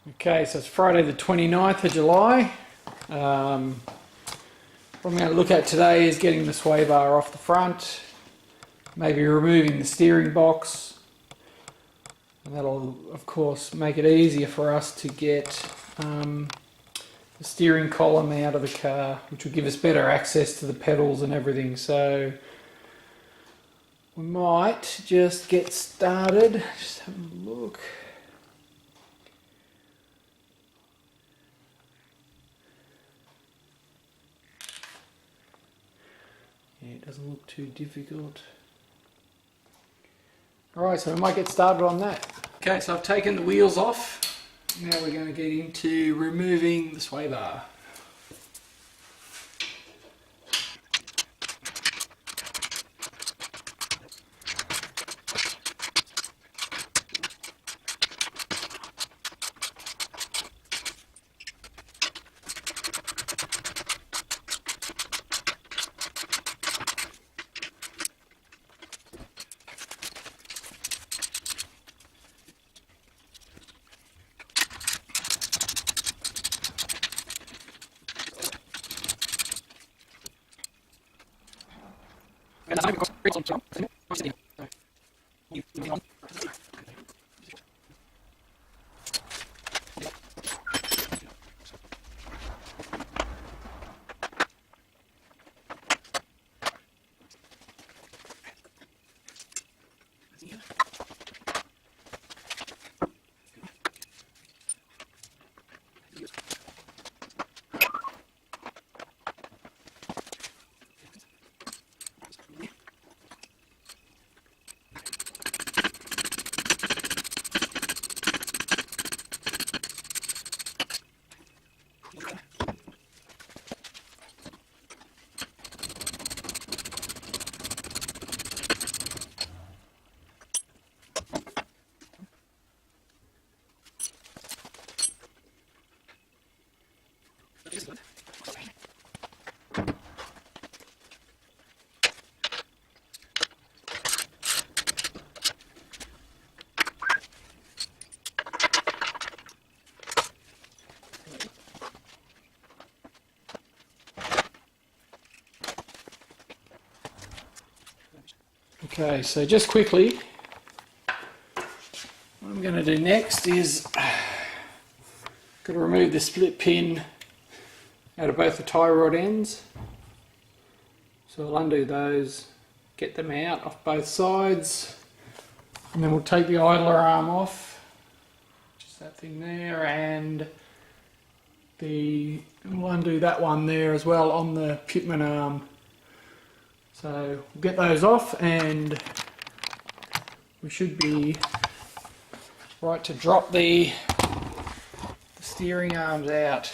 Okay, so it's Friday the 29th of July. What I'm going to look at today is getting the sway bar off the front, maybe removing the steering box, and that'll of course make it easier for us to get the steering column out of the car, which will give us better access to the pedals and everything. So we might just get started. Just have a look. Yeah, it doesn't look too difficult. Alright, so we might get started on that. Okay, so I've taken the wheels off. Now we're going to get into removing the sway bar. Okay, so just quickly, what I'm going to do next is got to remove the split pin out of both the tie rod ends. So I'll undo those, get them out off both sides, and then we'll take the idler arm off, just that thing there, and we'll undo that one there as well on the pitman arm. So we'll get those off and we should be right to drop the steering arms out.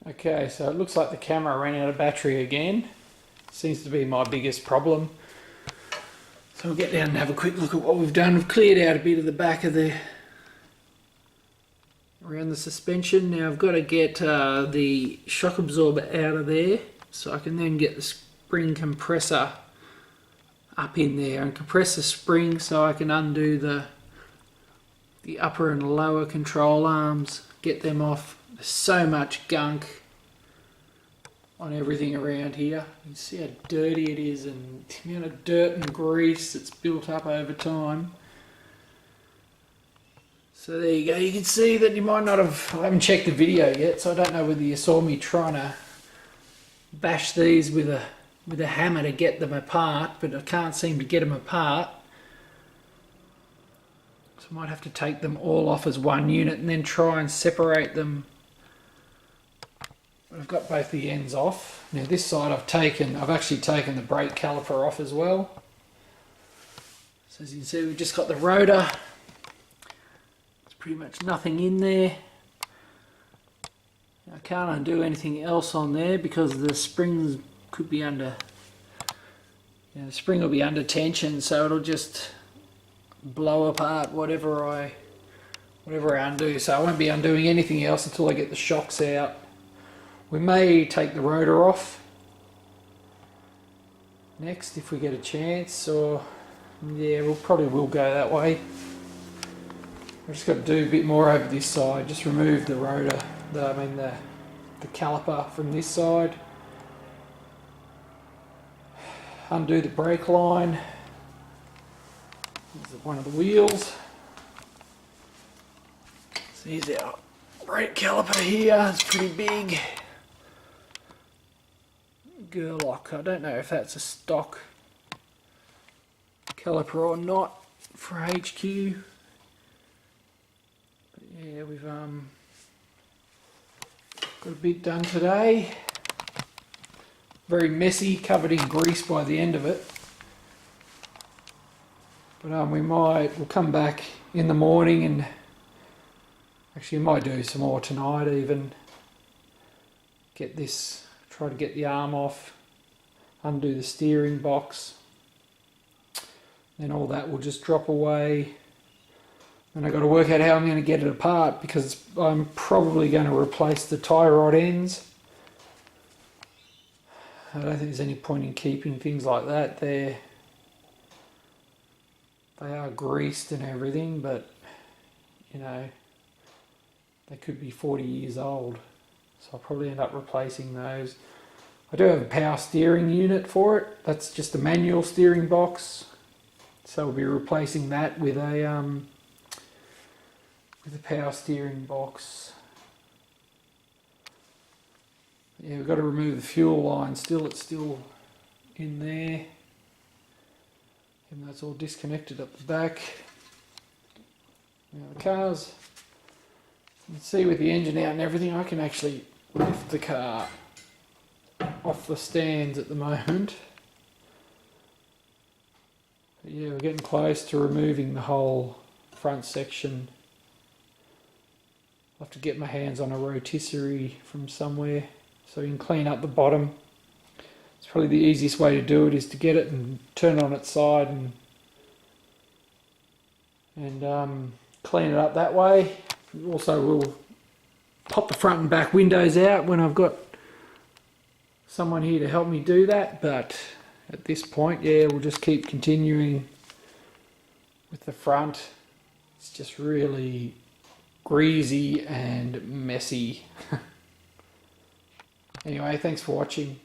Okay, so it looks like the camera ran out of battery again. Seems to be my biggest problem. So we'll get down and have a quick look at what we've done. We've cleared out a bit of the back of the around the suspension. Now I've got to get the shock absorber out of there so I can then get the spring compressor up in there and compress the spring so I can undo the upper and lower control arms, get them off. There's so much gunk on everything around here. You can see how dirty it is and the amount of dirt and grease that's built up over time. So there you go, you can see that you might not have, I haven't checked the video yet, so I don't know whether you saw me trying to bash these with a hammer to get them apart, but I can't seem to get them apart. So I might have to take them all off as one unit and then try and separate them. I've got both the ends off. Now this side I've actually taken the brake caliper off as well. So as you can see, we've just got the rotor. There's pretty much nothing in there. I can't undo anything else on there because the springs could be under, the spring will be under tension, so it'll just blow apart whatever I undo. So I won't be undoing anything else until I get the shocks out. We may take the rotor off next if we get a chance, or yeah, we'll probably will go that way. I've just got to do a bit more over this side, just remove the rotor, the caliper from this side, undo the brake line. This is one of the wheels. So here's our brake caliper here, it's pretty big. Gerlock, I don't know if that's a stock caliper or not for HQ. But yeah, we've got a bit done today. Very messy, covered in grease by the end of it. But we'll come back in the morning and actually might do some more tonight even. Try to get the arm off, undo the steering box. Then all that will just drop away. And I've got to work out how I'm going to get it apart because I'm probably going to replace the tie rod ends. I don't think there's any point in keeping things like that. They are greased and everything, but you know, they could be 40 years old. So I'll probably end up replacing those. I do have a power steering unit for it. That's just a manual steering box. So we'll be replacing that with a power steering box. Yeah, we've got to remove the fuel line still. It's still in there. And that's all disconnected up the back. Now the cars, you can see with the engine out and everything, I can actually lift the car off the stands at the moment. But yeah, we're getting close to removing the whole front section. I'll have to get my hands on a rotisserie from somewhere so we can clean up the bottom. It's probably the easiest way to do it is to get it and turn it on its side and clean it up that way. Also, we'll pop the front and back windows out when I've got someone here to help me do that, but at this point, yeah, we'll just keep continuing with the front. It's just really greasy and messy. Anyway, thanks for watching.